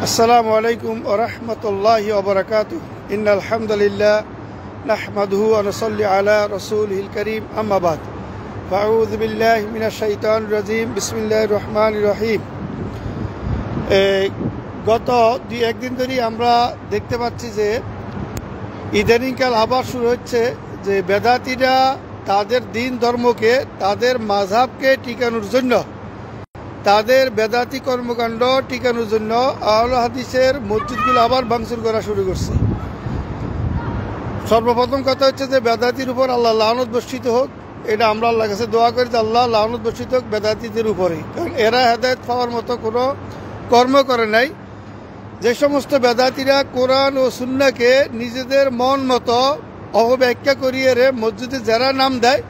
আসসালামু আলাইকুম ওয়া রাহমাতুল্লাহি ওয়া বারাকাতুহু ইন্নাল হামদুলিল্লাহ নাহমাদুহু ওয়া নুসাল্লি আলা রাসূলিল কারীম আম্মা বাদ ফাআউযু বিল্লাহি মিনাশ শাইতানির রাজীম বিসমিল্লাহির রহমানির রহিম। গত একদিন ধরেই আমরা দেখতে পাচ্ছি যে ইদানিংকাল আবার শুরু হচ্ছে যে বেদাতীরা তাদের দিন ধর্মকে, তাদের মাযহাবকে টিকানোর জন্য, তাদের বেদাতি কর্মকাণ্ড টিকানোর জন্য আহলে হাদিসের মসজিদগুলো আবার ভাঙচুর করা শুরু করছে। সর্বপ্রথম কথা হচ্ছে যে বেদাতির উপর আল্লাহ লানত বর্ষিত হোক, এটা আমরা আল্লাহর কাছে দোয়া করি যে আল্লাহ লানত বর্ষিত হোক বেদাতিদের উপরে, কারণ এরা হেদায়েত পাওয়ার মতো কোনো কর্ম করে নাই। যে সমস্ত বেদাতিরা কোরআন ও সুন্নাহকে নিজেদের মন মতো অপব্যাখ্যা করিয়ে মসজিদে যারা নাম দেয়,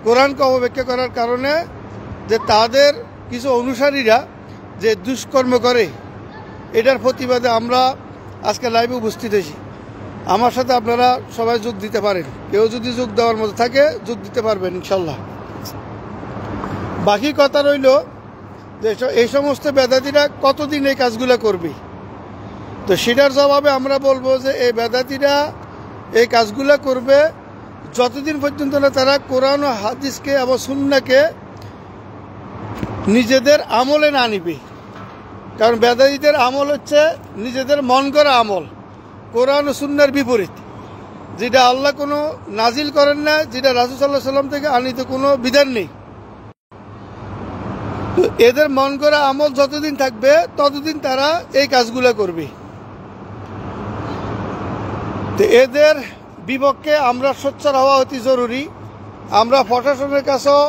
কোরআনকে অপব্যাখ্যা করার কারণে যে তাদের কিছু অনুসারীরা যে দুষ্কর্ম করে, এটার প্রতিবাদে আমরা আজকে লাইভে উপস্থিত হয়েছি। আমার সাথে আপনারা সবাই যোগ দিতে পারেন, কেউ যদি যোগ দেওয়ার মতো থাকে যোগ দিতে পারবেন ইনশাল্লাহ। বাকি কথা রইল যে এই সমস্ত বেদাতিরা কতদিন এই কাজগুলো করবে, তো সেটার জবাবে আমরা বলবো যে এই বেদাতিরা এই কাজগুলো করবে যতদিন পর্যন্ত না তারা কোরআন ও হাদিসকে এবং সুন্নাহকে নিজেদের আমলে না নিবে। কারণ বেদাতীদের আমল হচ্ছে নিজেদের মন করা আমল, কোরআন ও সুন্নাহর বিপরীত, যেটা আল্লাহ কোনো নাজিল করেন না, যেটা রাসূল সাল্লাল্লাহু আলাইহি সাল্লাম থেকে আনিত কোনো বিধান নেই। তো এদের মন করা আমল যতদিন থাকবে ততদিন তারা এই কাজগুলো করবে। তো এদের বিপক্ষে আমরা সোচ্চার হওয়া অতি জরুরি। আমরা প্রশাসনের কাছেও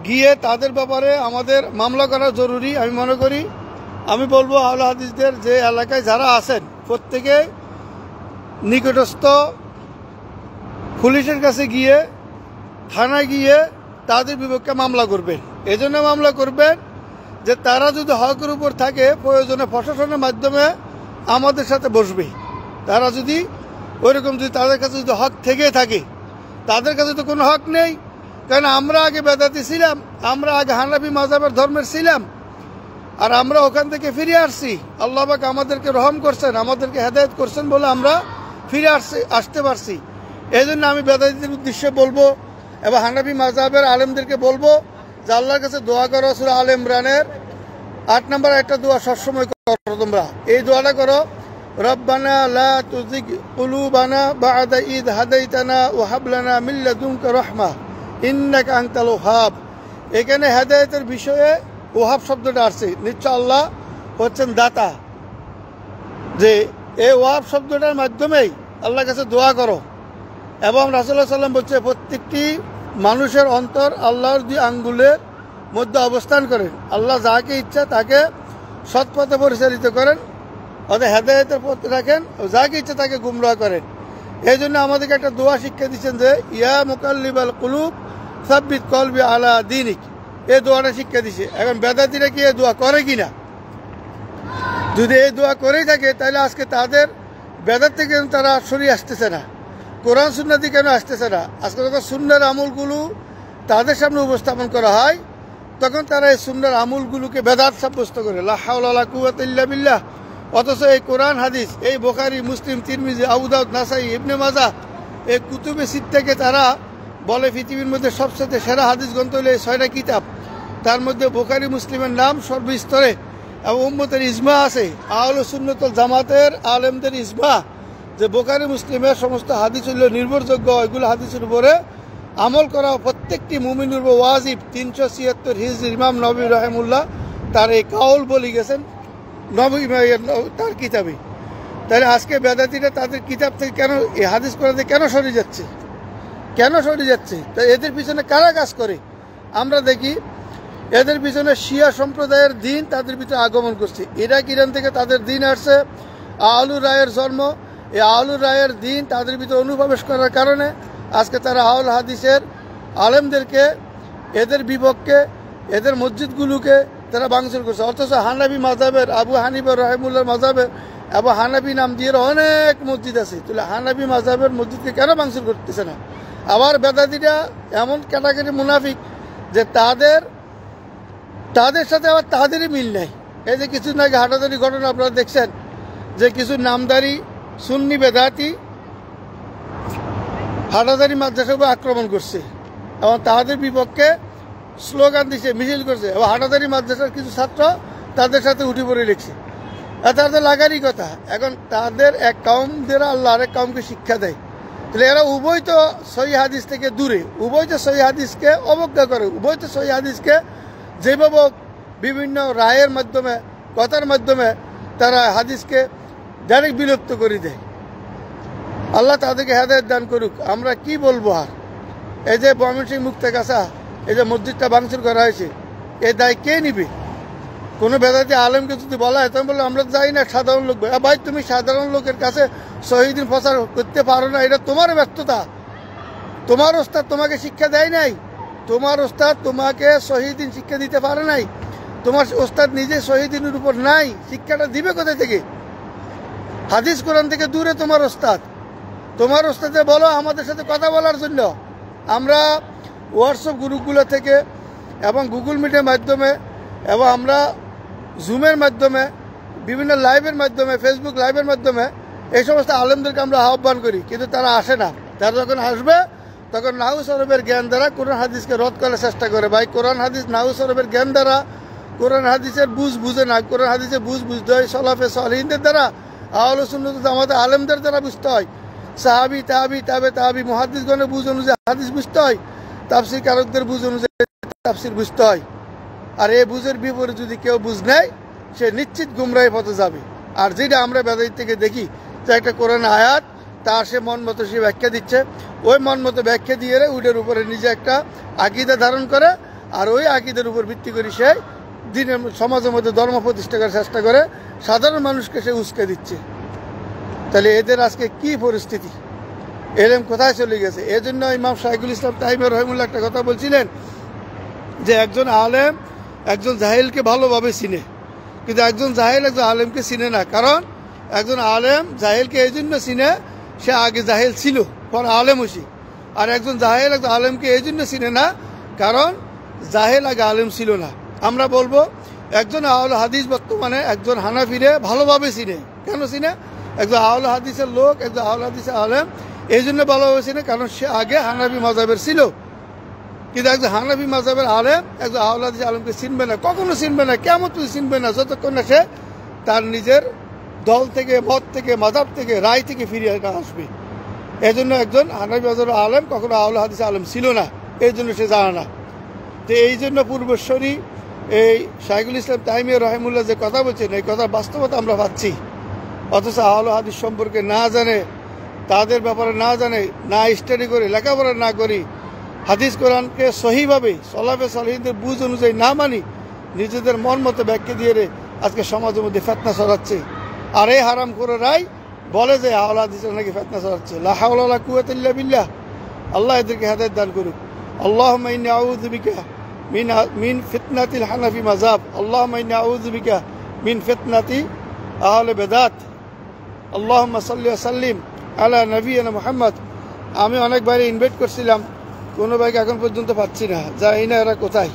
গিয়ে তাদের ব্যাপারে আমাদের মামলা করা জরুরি আমি মনে করি। আমি বলবো আহলে হাদিসদের যে এলাকায় যারা আছেন প্রত্যেকে নিকটস্থ পুলিশের কাছে গিয়ে, থানায় গিয়ে তাদের বিপক্ষে মামলা করবেন। এজন্য মামলা করবেন যে তারা যদি হকের উপর থাকে, প্রয়োজনে প্রশাসনের মাধ্যমে আমাদের সাথে বসবে। তারা যদি ওইরকম যদি তাদের কাছে যদি হক থেকে থাকে, তাদের কাছে তো কোনো হক নেই। কারণ আমরা আগে বেদাতি ছিলাম, আমরা আগে হানাফি মাযহাবের ধর্মের ছিলাম, আর আমরা ওখান থেকে ফিরে আসছি। আল্লাহ পাক আমাদেরকে রহম করছেন, আমাদেরকে হেদায়েত করছেন বলে আমরা ফিরে আসতে পারছি। এই জন্য আমি বেদাতিদের উদ্দেশ্যে বলবো এবং হানাফি মাযহাবের আলেমদেরকে বলবো যে আল্লাহর কাছে দোয়া করো। সূরা আলে ইমরানের 8 নম্বর একটা দোয়া সবসময় করো তোমরা। এই দোয়াটা করো, রব্বানা লা তুযিগ কুলুবানা বা'দা ইদ হাদাইতানা ওয়া হাব লানা মিন লাদুনকা রাহমা ইন্নাকা আনতাল ওয়াহাব। এখানে হেদায়েতের বিষয়ে ওয়াহাব শব্দটা আসছে, নিশ্চয় আল্লাহ হচ্ছেন দাতা। যে এই ওয়াহাব শব্দটার মাধ্যমেই আল্লাহর কাছে দোয়া করো। এবং রাসূলুল্লাহ সাল্লাল্লাহু আলাইহি ওয়াসাল্লাম বলছে প্রত্যেকটি মানুষের অন্তর আল্লাহর 2 আঙ্গুলের মধ্যে অবস্থান করেন। আল্লাহ যাকে ইচ্ছা তাকে সৎ পথে পরিচালিত করেন, অর্থাৎ হেদায়েতের পথে রাখেন, যাকে ইচ্ছা তাকে গুমরাহ করেন। এই জন্য আমাদেরকে একটা দোয়া শিক্ষা দিচ্ছেন যে ইয়া মুকাল্লিবাল কুলুব সাব্বিত কলবি আলা দীনিক। এই দোয়াটা শিক্ষা দিছে। এখন বেদাতীরা কি এই দোয়া করে কিনা? যদি এই দোয়া করেই থাকে তাহলে আজকে তাদের বেদাত থেকে তারা সরিয়ে আসতেছে না, কোরআন সুন্নাহ কেন আসতেছে না। আজকে যখন সুন্নাহর আমলগুলো তাদের সামনে উপস্থাপন করা হয়, তখন তারা এই সুন্নাহর আমলগুলোকে বেদাত সাব্যস্ত করে, লা হাওলা ওয়ালা কুওয়াতা ইল্লা বিল্লাহ। অথচ এই কোরআন হাদিস, এই বুখারী, মুসলিম, তিরমিজি, আবু দাউদ, নাসাই, ইবনে মাজাহ, এই কুতুবে সিত্তাকে তারা বলে পৃথিবীর মধ্যে সবচেয়ে সেরা হাদিস গ্রন্থ হলো এই 6টা কিতাব। তার মধ্যে বুখারী, মুসলিমের নাম সর্বস্তরে এবং উম্মতের ইজমা আছে। আহলে সুন্নাত ওয়াল জামাতের আলেমদের ইজমা যে বুখারী, মুসলিমের সমস্ত হাদিস হলো নির্ভরযোগ্য। এগুলো হাদিসের উপরে আমল করা প্রত্যেকটি মুমিনের উপর ওয়াজিব। 376 হিজরি ইমাম নবী রাহিমাহুল্লাহ তার এই কাউল বলে গেছেন তার কিতাবে। তাহলে আজকে বেদাতীরা তাদের কিতাব থেকে কেন এই হাদিস করাতে কেন সরে যাচ্ছে, কেন সরে যাচ্ছে? তাই এদের পিছনে কারা কাজ করে? আমরা দেখি এদের পিছনে শিয়া সম্প্রদায়ের দিন তাদের ভিতরে আগমন করছে। ইরাক, ইরান থেকে তাদের দিন আসছে, আহলুর রায়ের জন্ম। এই আহলুর রায়ের দিন তাদের ভিতরে অনুপ্রবেশ করার কারণে আজকে তারা আহলে হাদিসের আলেমদেরকে, এদের বিপক্ষে, এদের মসজিদগুলোকে তারা ভাঙচুর করছে। অথচ হানাফি মাযহাবের আবু হানিফা রাহিমাহুল্লাহর মাযহাবের আবু হানাফি নাম দিয়ে অনেক মসজিদ আছে, তাহলে হানাফি মাযহাবের মসজিদকে কেন ভাঙচুর করতেছে না? আবার বেদাতীরা এমন ক্যাটাগরি মুনাফিক যে তাদের সাথে আবার তাদেরই মিল নেই। এই যে কিছুদিন আগে হাটাজারি ঘটনা আপনারা দেখছেন, যে কিছু নামদারি সুন্নি বেদাতি হাটাজারি মাদ্রাসাকে আক্রমণ করছে এবং তাদের বিপক্ষে স্লোগান দিচ্ছে, মিছিল করছে এবং হাটাজারি মাদ্রাসার কিছু ছাত্র তাদের সাথে উঠে পড়ে লিখছে। তাদের লাগারই কথা। এখন তাদের এক কওমদের আল্লাহ আরেক কওমকে শিক্ষা দেয়, তাহলে এরা উভয় তো সহিহ হাদিস থেকে দূরে, উভয় তো সহিহ হাদিসকে অবজ্ঞা করে, উভয় তো সহিহ হাদিসকে যেভাবে বিভিন্ন রায়ের মাধ্যমে কথার মাধ্যমে তারা হাদিসকে ডাইরেক্ট বিলুপ্ত করে দেয়। আল্লাহ তাদেরকে হেদায়েত দান করুক। আমরা কি বলবো আর? এই যে ময়মনসিংহ মুক্তাগাছা এই যে মসজিদটা ভাঙচুর করা হয়েছে, এই দায় কে নিবে? কোনো বেদাতি আলেমকে যদি বলা হয় তখন বললো আমরা যাই না, সাধারণ লোক। ভাই তুমি সাধারণ লোকের কাছে শহীদিন প্রচার করতে পারো না, এটা তোমার ব্যর্থতা। তোমার ওস্তাদ তোমাকে শিক্ষা দেয় নাই, তোমার ওস্তাদ তোমাকে শহীদিন শিক্ষা দিতে পারে নাই, তোমার ওস্তাদ নিজে শহীদিনের উপর নাই, শিক্ষাটা দিবে কোথায় থেকে? হাদিস কোরআন থেকে দূরে তোমার ওস্তাদ। তোমার ওস্তাদে বলো আমাদের সাথে কথা বলার জন্য। আমরা হোয়াটসঅ্যাপ গ্রুপগুলো থেকে এবং গুগল মিটের মাধ্যমে এবং আমরা জুমের মাধ্যমে বিভিন্ন লাইভের মাধ্যমে ফেসবুক লাইভের মাধ্যমে এই সমস্ত আলেমদেরকে আমরা আহ্বান করি, কিন্তু তারা আসে না। তারা যখন আসবে তখন নাহু সরবের জ্ঞান দ্বারা কোরআন হাদিসকে রদ করার চেষ্টা করে। ভাই কোরআন হাদিস নাহু সরবের জ্ঞান দ্বারা কোরআন হাদিসের বুঝে না, কোরআন হাদিসের বুঝতে হয় সলাফে সালেহিনদের দ্বারা, আহলে সুন্নাত আমাদের আলেমদের দ্বারা বুঝতে হয়, সাহাবি তাবি তাবে তাবি মুহাদ্দিসগণের বুঝ অনুযায়ী হাদিস বুঝতে হয়, তাফসীর কারকদের বুঝ অনুযায়ী তাফসীর বুঝতে হয়। আর এই বুঝের বিপরীতে যদি কেউ বুঝ নেয় সে নিশ্চিত গুমরাহি পথে যাবে। আর যেটা আমরা বেদাত থেকে দেখি যে একটা কোরআন আয়াত তার সে মন মতো সে ব্যাখ্যা দিচ্ছে, ওই মন মতো ব্যাখ্যা দিয়ে ওইটার উপরে নিজে একটা আকীদা ধারণ করে, আর ওই আকীদার উপর ভিত্তি করে সে দিনের সমাজের মধ্যে ধর্ম প্রতিষ্ঠা করার চেষ্টা করে, সাধারণ মানুষকে সে উস্কে দিচ্ছে। তাহলে এদের আজকে কি পরিস্থিতি, এলেম কোথায় চলে গেছে? এজন্য ইমাম শাইখুল ইসলাম তাইমি রহিমুল্লাহ একটা কথা বলছিলেন যে একজন আলেম একজন জাহিলকে ভালোভাবে চিনে, কিন্তু একজন জাহিল একজন আলেমকে চিনে না। কারণ একজন আলেম জাহিলকে এই জন্য চিনে সে আগে জাহিল ছিল, পরে আলেম হয়েছে। আর একজন জাহিল একজন আলেমকে এই জন্য চিনে না কারণ জাহিল আগে আলেম ছিল না। আমরা বলবো একজন আহলে হাদিস বর্তমানে একজন হানাফিরে ভালোভাবে চিনে। কেন চিনে? একজন আহলে হাদিসের লোক, একজন আহলে হাদিসের আলেম এই জন্য ভালোভাবে চিনে কারণ সে আগে হানাফি মাযহাবের ছিল। কিন্তু একজন হানাফি মাযহাবের আলেম একজন আহলে হাদিস আলেমকে চিনবে না, কখনো চিনবে না, কিয়ামত পর্যন্ত চিনবে না, যতক্ষণ না সে তার নিজের দল থেকে, মত থেকে, মাযহাব থেকে, রায় থেকে ফিরে আসবে। এই জন্য একজন হানাফি মাযহাবের আলেম কখনো আহলে হাদিস আলেম ছিল না, এই জন্য সে জানে না। তো এই জন্য পূর্বশ্বরী এই শাইখুল ইসলাম তাইমি রহিমুল্লাহ যে কথা বলছেন এই কথার বাস্তবতা আমরা পাচ্ছি। অথচ আহলে হাদিস সম্পর্কে না জানে, তাদের ব্যাপারে না জানে, না স্টাডি করে, লেখাপড়া না করি, হাদিস কোরআনকে সহিভাবে সলাফে সালেহিনদের বুঝ অনুযায়ী না মানি, নিজেদের মন মতো ব্যাখ্যা দিয়ে আজকে সমাজের মধ্যে ফিতনা ছড়াচ্ছে। আর এই হারাম করে রায় বলে যে আহলে হাদিসরা নাকি ফিতনা ছড়াচ্ছে। লা হাওলা ওয়ালা কুওয়াতা ইল্লা বিল্লাহ। আল্লাহ এদেরকে হেদায়েত দান করুক। আল্লাহুম্মা ইন্নী আউযু বিকা মিন ফিতনাতিল হানাফি মাযহাব। আল্লাহুম্মা ইন্নী আউযু বিকা মিন ফিতনাতি আহলে বেদাত। আল্লাহুম্মা সাল্লি ওয়া সাল্লিম আলা নবিয়িনা মুহাম্মদ। আমি অনেকবার ইনভাইট করছিলাম, কোনো ভাইকে এখন পর্যন্ত পাচ্ছি না, জানি না এরা কোথায়।